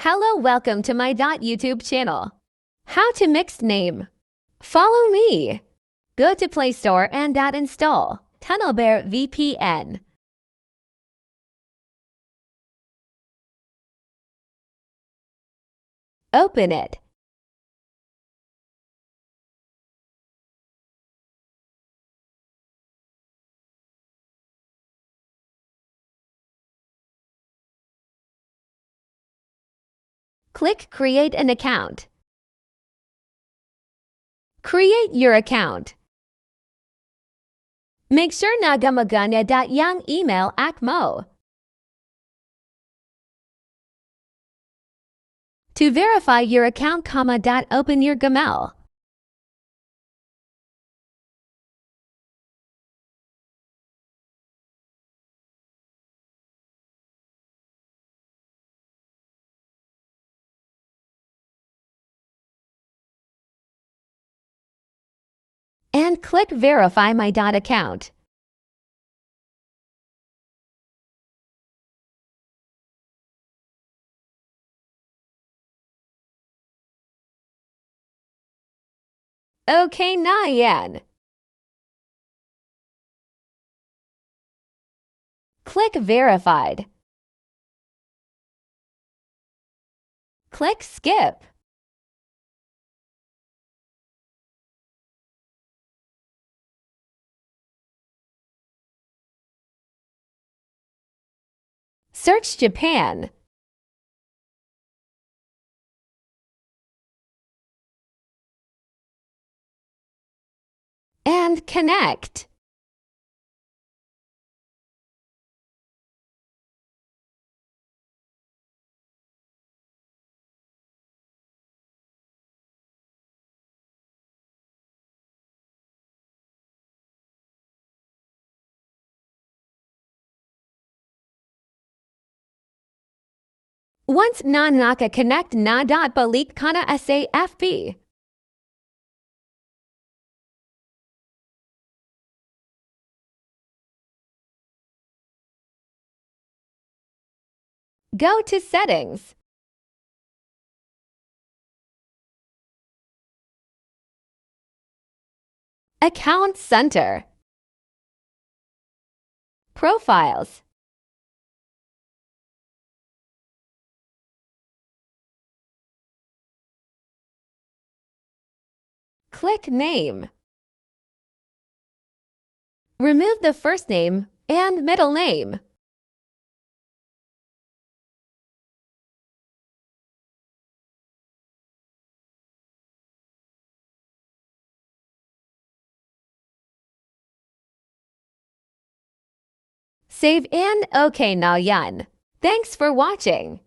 Hello, welcome to my YouTube channel. How to mix name. Follow me. Go to Play Store and install RP'ER VPN. Open it. Click Create an account. Create your account. Make sure na gumagana yung email mo. To verify your account, open your Gmail. And click Verify my account. Okay na yan. Click Verified. Click Skip. Search Japan. And connect. Once na naka-connect na balik ka na sa FB. Go to Settings. Account Center. Profiles. Click Name. Remove the first name and middle name. Save and okay na yan. Thanks for watching.